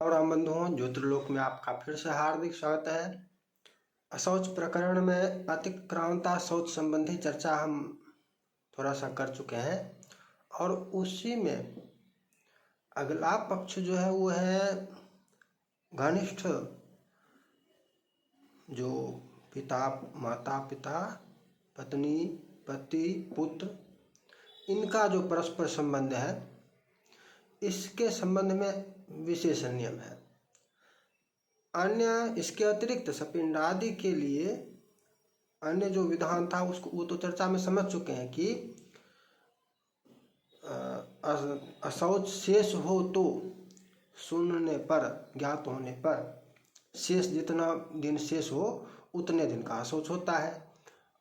और राम बंधुओं, ज्योतिर्लोक में आपका फिर से हार्दिक स्वागत है। अशौच प्रकरण में अतिक्रांता शौच संबंधी चर्चा हम थोड़ा सा कर चुके हैं और उसी में अगला पक्ष जो है वो है घनिष्ठ, जो पिता, माता पिता, पत्नी, पति, पुत्र, इनका जो परस्पर संबंध है, इसके संबंध में विशेष नियम है। अन्य इसके अतिरिक्त सपिंडादि के लिए अन्य जो विधान था उसको वो तो चर्चा में समझ चुके हैं कि अशौच शेष हो तो सुनने पर, ज्ञात होने पर, शेष जितना दिन शेष हो उतने दिन का अशौच होता है।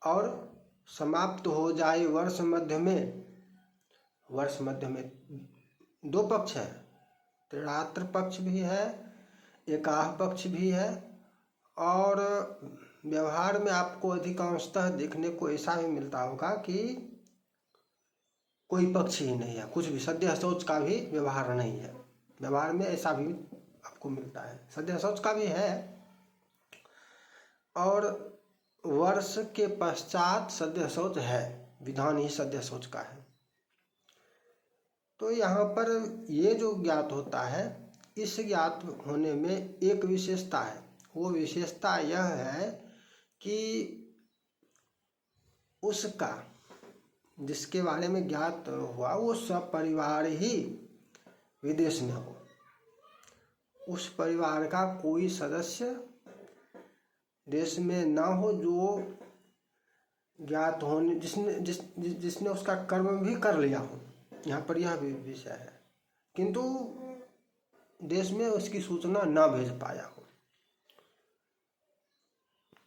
और समाप्त हो जाए वर्ष मध्य में दो पक्ष है, त्रिरात्र पक्ष भी है, एकाह पक्ष भी है। और व्यवहार में आपको अधिकांशतः देखने को ऐसा भी मिलता होगा कि कोई पक्ष ही नहीं है, कुछ भी सद्य शौच का भी व्यवहार नहीं है। व्यवहार में ऐसा भी आपको मिलता है, सद्य शौच का भी है और वर्ष के पश्चात सद्य शौच है, विधान ही सद्य शौच का है। तो यहाँ पर ये जो ज्ञात होता है, इस ज्ञात होने में एक विशेषता है। वो विशेषता यह है कि उसका, जिसके बारे में ज्ञात हुआ, वो सब परिवार ही विदेश में हो। उस परिवार का कोई सदस्य देश में ना हो जो ज्ञात होने, जिसने उसका कर्म भी कर लिया हो। यहाँ पर यह भी विषय है, किंतु देश में उसकी सूचना ना भेज पाया हो।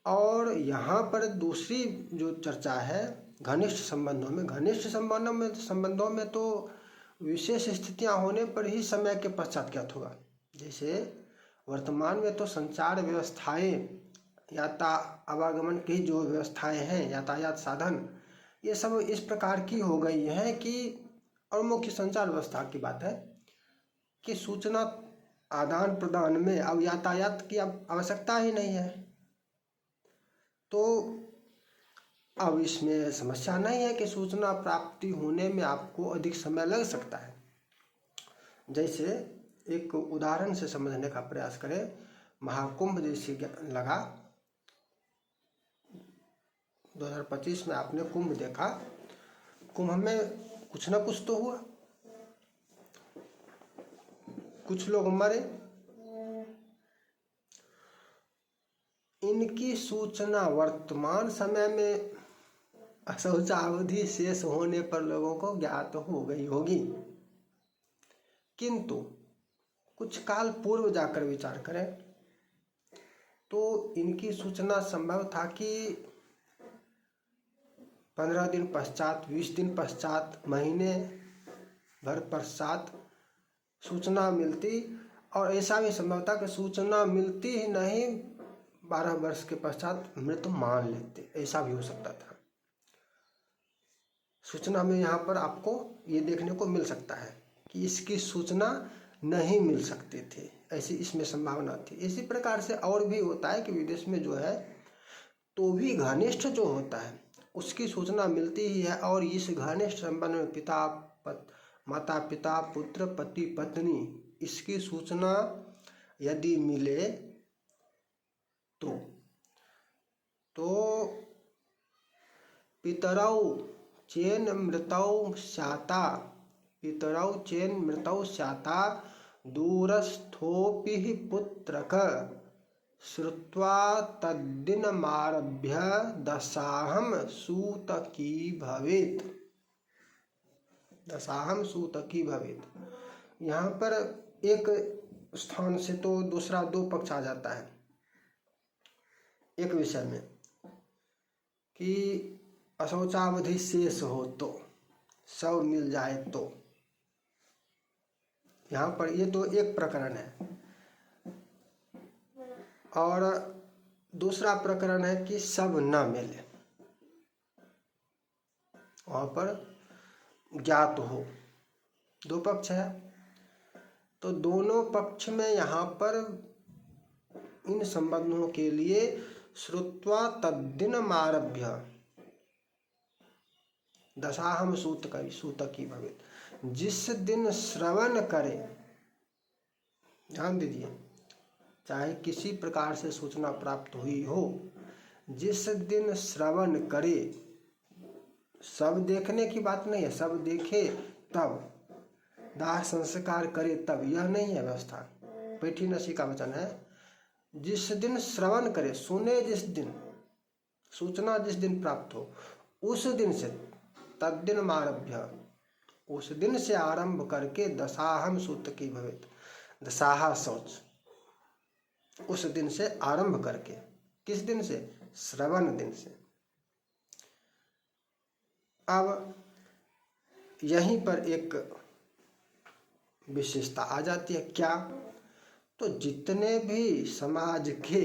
और यहाँ पर दूसरी जो चर्चा है घनिष्ठ संबंधों में, घनिष्ठ संबंधों में तो विशेष स्थितियां होने पर ही समय के पश्चात ज्ञात होगा। जैसे वर्तमान में तो संचार व्यवस्थाएं, आवागमन की जो व्यवस्थाएं हैं, यातायात साधन, ये सब इस प्रकार की हो गई हैं कि, और मुख्य संचार व्यवस्था की बात है कि सूचना आदान प्रदान में अब यातायात की अब आवश्यकता ही नहीं है। तो अब इसमें समस्या नहीं है कि सूचना प्राप्ति होने में आपको अधिक समय लग सकता है। जैसे एक उदाहरण से समझने का प्रयास करें, महाकुंभ जैसे लगा 2025 में, आपने कुंभ देखा, कुंभ में कुछ ना कुछ तो हुआ, कुछ लोग मरे। इनकी सूचना वर्तमान समय में अशौचावधि शेष होने पर लोगों को ज्ञात हो गई होगी, किंतु कुछ काल पूर्व जाकर विचार करें तो इनकी सूचना संभव था कि 15 दिन पश्चात, 20 दिन पश्चात, महीने भर पश्चात सूचना मिलती, और ऐसा भी संभव था कि सूचना मिलती ही नहीं, 12 वर्ष के पश्चात मृत मान लेते, ऐसा भी हो सकता था। सूचना में यहाँ पर आपको ये देखने को मिल सकता है कि इसकी सूचना नहीं मिल सकती थी, ऐसी इसमें संभावना थी। इसी प्रकार से और भी होता है कि विदेश में जो है तो भी घनिष्ठ जो होता है उसकी सूचना मिलती ही है, और इस घनिष्ठ संबंध में माता पिता, पुत्र, पति, पत्नी, इसकी सूचना यदि मिले तो पितरौ चेन मृतौ स्याता दूरस्थोऽपि पुत्रक श्रुत्वा तद्दिनमारभ्य दशाहं सूतकी भवेत्। यहाँ पर एक स्थान से तो दूसरा दो पक्ष आ जाता है एक विषय में कि अशौचावधि शेष हो तो, सब मिल जाए तो। यहाँ पर ये तो एक प्रकरण है, और दूसरा प्रकरण है कि सब न मिले, वहाँ पर ज्ञात हो। दो पक्ष है। तो दोनों पक्ष में यहाँ पर इन संबंधों के लिए श्रुत्वा तद्दिनमारभ्य दशाहम सूतकी भवेत्, जिस दिन श्रवण करे, ध्यान दीजिए, चाहे किसी प्रकार से सूचना प्राप्त हुई हो, जिस दिन श्रवण करे, सब देखने की बात नहीं है, सब देखे तब, दाह संस्कार करे तब, यह नहीं है व्यवस्था। पैठी नसी का वचन है, जिस दिन श्रवण करे, सुने जिस दिन, सूचना जिस दिन प्राप्त हो, उस दिन से, तद्दिन आरभ्य, उस दिन से आरंभ करके दशाहम सूतकी भवेत्, दशाहा शौच, उस दिन से आरंभ करके, किस दिन से? श्रवण दिन से। अब यहीं पर एक विशेषता आ जाती है, क्या? तो जितने भी समाज के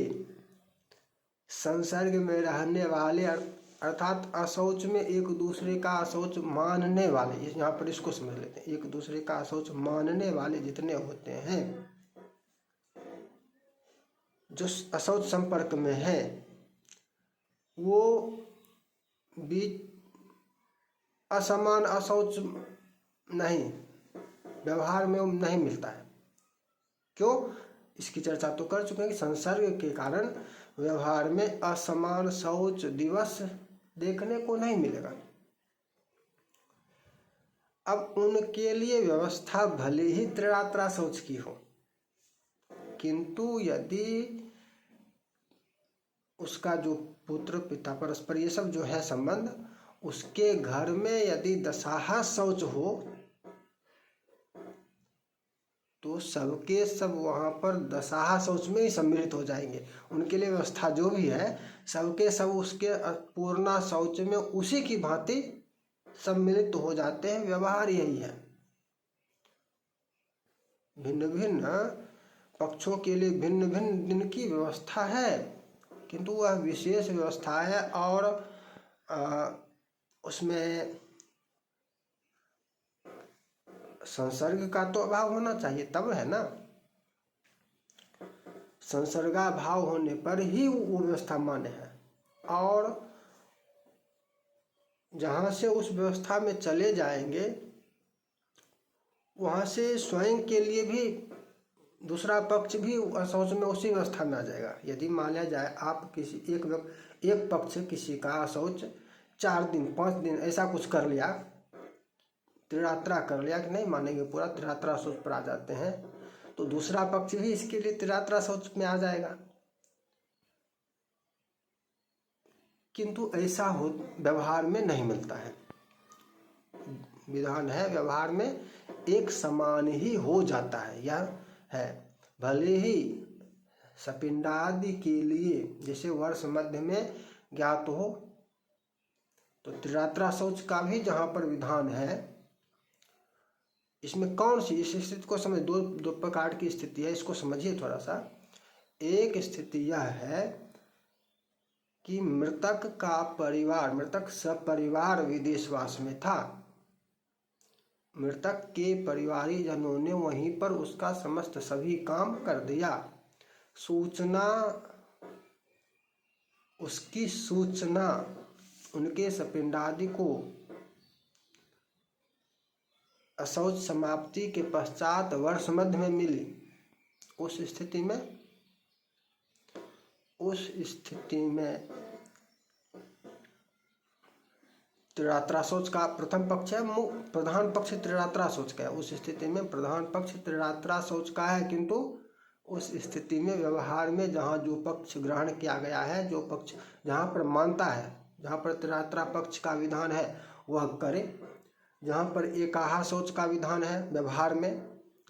संसर्ग में रहने वाले, अर्थात अशौच में एक दूसरे का अशौच मानने वाले, यहाँ पर इसको समझ लेते हैं, एक दूसरे का अशौच मानने वाले जितने होते हैं, जो अशौच संपर्क में है, वो बीच असमान अशौच नहीं, व्यवहार में नहीं मिलता है। क्यों? इसकी चर्चा तो कर चुके हैं कि संसर्ग के कारण व्यवहार में असमान शौच दिवस देखने को नहीं मिलेगा। अब उनके लिए व्यवस्था भले ही त्रिरात्रा शौच की हो, किंतु यदि उसका जो पुत्र पिता परस्पर ये सब जो है संबंध, उसके घर में यदि दशाहा शौच हो, तो सबके सब वहाँ पर दशाहा शौच में ही सम्मिलित हो जाएंगे। उनके लिए व्यवस्था जो भी है, सबके सब उसके पूर्णा शौच में उसी की भांति सम्मिलित हो जाते हैं। व्यवहार यही है। भिन्न भिन्न पक्षों के लिए भिन्न भिन्न दिन की व्यवस्था है, किंतु वह विशेष व्यवस्था है और उसमें संसर्ग का तो अभाव होना चाहिए, तब है ना। संसर्गाभाव होने पर ही वो व्यवस्था मान्य है। और जहाँ से उस व्यवस्था में चले जाएंगे, वहाँ से स्वयं के लिए भी दूसरा पक्ष भी शौच में उसी व्यवस्था में आ जाएगा। यदि मान लिया जाए आप किसी एक पक्ष किसी का शौच 4 दिन 5 दिन ऐसा कुछ कर लिया, त्रिरात्रा कर लिया, कि नहीं मानेंगे पूरा त्रिरात्रा शौच पर आ जाते हैं, तो दूसरा पक्ष भी इसके लिए त्रिरात्रा शौच में आ जाएगा। किंतु ऐसा हो व्यवहार में नहीं मिलता है। विधान है व्यवहार में एक समान ही हो जाता है। यह है, भले ही सपिंडादि के लिए जैसे वर्ष मध्य में ज्ञात हो, तो त्रिरात्रा शौच का भी जहाँ पर विधान है, इसमें कौन सी, इस स्थिति को समझ, दो प्रकार की स्थिति है, इसको समझिए थोड़ा सा। एक स्थिति यह है कि मृतक का परिवार, मृतक सपरिवार विदेशवास में था, मृतक के परिवारीजनों ने वहीं पर उसका समस्त सभी काम कर दिया, सूचना, उसकी सूचना उनके सपिंडादि को अशौच समाप्ति के पश्चात वर्ष मध्य में मिली। उस स्थिति में त्रिरात्रा शौच का प्रथम पक्ष है, प्रधान पक्ष त्रिरात्रा शौच का है। उस स्थिति में प्रधान पक्ष त्रिरात्रा शौच का है, किंतु उस स्थिति में व्यवहार में जहाँ जो पक्ष ग्रहण किया गया है, जो पक्ष जहाँ पर मानता है, जहाँ पर त्रिरात्रा पक्ष का विधान है वह करे, जहाँ पर एकाहा शौच का विधान है व्यवहार में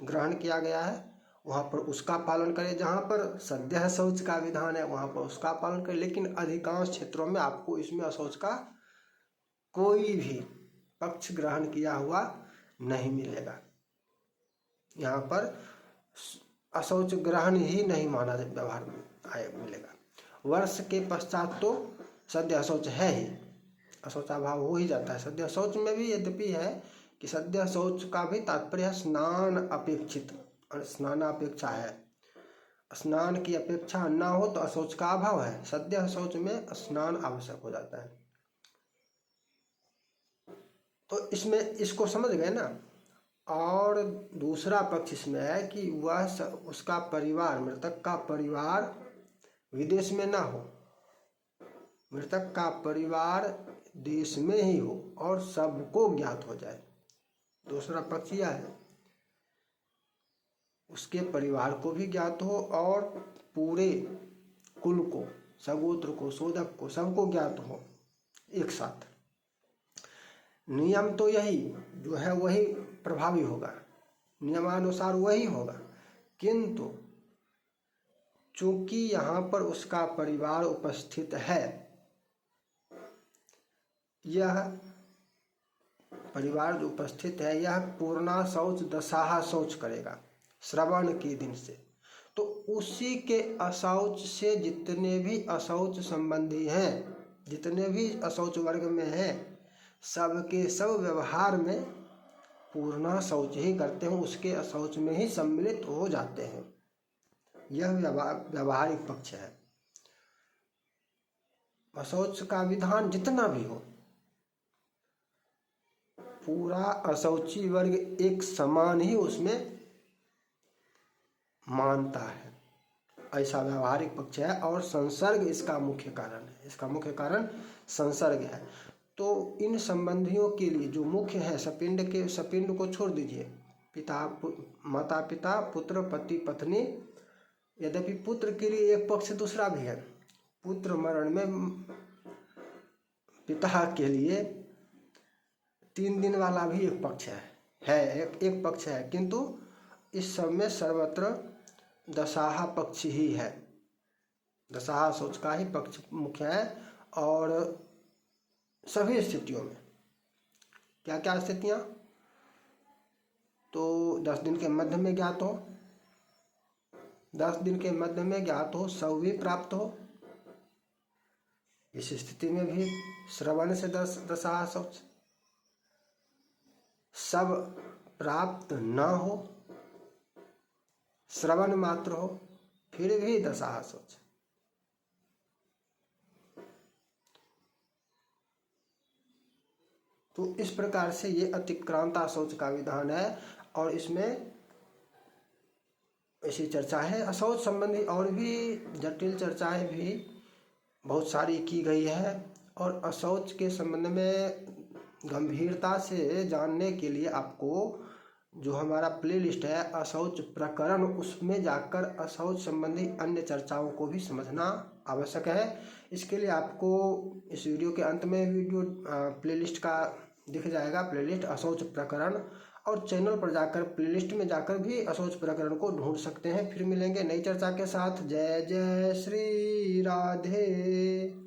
ग्रहण किया गया है वहाँ पर उसका पालन करे, जहाँ पर सद्यः शौच का विधान है वहाँ पर उसका पालन करे। लेकिन अधिकांश क्षेत्रों में आपको इसमें अशौच का कोई भी पक्ष ग्रहण किया हुआ नहीं मिलेगा। यहाँ पर अशौच ग्रहण ही नहीं माना व्यवहार में मिलेगा। वर्ष के पश्चात तो सद्य शौच है ही, अशौचाभाव हो ही जाता है। सद्य शौच में भी यद्यपि है कि सद्य शौच का भी तात्पर्य स्नान अपेक्षित, स्नानापेक्षा है। स्नान की अपेक्षा ना हो तो अशौच का अभाव है। सद्य शौच में स्नान आवश्यक हो जाता है। तो इसमें इसको समझ गए ना। और दूसरा पक्ष इसमें है कि वह उसका परिवार, मृतक का परिवार विदेश में ना हो, मृतक का परिवार देश में ही हो और सबको ज्ञात हो जाए। दूसरा पक्ष यह है, उसके परिवार को भी ज्ञात हो और पूरे कुल को, सगोत्र को, शोधक को, सबको ज्ञात हो एक साथ। नियम तो यही जो है वही प्रभावी होगा, नियमानुसार वही होगा, किंतु चूंकि यहाँ पर उसका परिवार उपस्थित है, यह परिवार जो उपस्थित है यह पूर्णा शौच दशाहा शौच करेगा श्रवण के दिन से। तो उसी के अशौच से जितने भी अशौच संबंधी हैं, जितने भी अशौच वर्ग में हैं, सबके सब व्यवहार में पूर्णा शौच ही करते हैं, उसके अशौच में ही सम्मिलित हो जाते हैं। यह व्यवहारिक पक्ष है। अशौच का विधान जितना भी हो, पूरा अशौची वर्ग एक समान ही उसमें मानता है, ऐसा व्यवहारिक पक्ष है। और संसर्ग इसका मुख्य कारण है, इसका मुख्य कारण संसर्ग है। तो इन संबंधियों के लिए जो मुख्य है, सपिंड को छोड़ दीजिए, माता पिता, पुत्र, पति, पत्नी। यद्यपि पुत्र के लिए एक पक्ष दूसरा भी है, पुत्र मरण में पिता के लिए 3 दिन वाला भी एक पक्ष है, एक पक्ष है, किंतु इस सब में सर्वत्र दशाहा पक्ष ही है, दशाहा शौच का ही पक्ष मुख्य है। और सभी स्थितियों में क्या क्या स्थितियां, तो 10 दिन के मध्य में ज्ञात हो, 10 दिन के मध्य में ज्ञात हो, सब भी प्राप्त हो, इस स्थिति में भी श्रवण से दशाहा शौच। सब प्राप्त न हो, श्रवण मात्र हो, फिर भी दशाहा शौच। तो इस प्रकार से ये अतिक्रांता शौच का विधान है। और इसमें ऐसी चर्चा है। अशौच संबंधी और भी जटिल चर्चाएं भी बहुत सारी की गई है। और अशौच के संबंध में गंभीरता से जानने के लिए आपको जो हमारा प्लेलिस्ट है अशौच प्रकरण, उसमें जाकर अशौच संबंधी अन्य चर्चाओं को भी समझना आवश्यक है। इसके लिए आपको इस वीडियो के अंत में वीडियो प्लेलिस्ट का दिख जाएगा, प्लेलिस्ट अशौच प्रकरण। और चैनल पर जाकर प्लेलिस्ट में जाकर भी अशौच प्रकरण को ढूंढ सकते हैं। फिर मिलेंगे नई चर्चा के साथ। जय जय श्री राधे।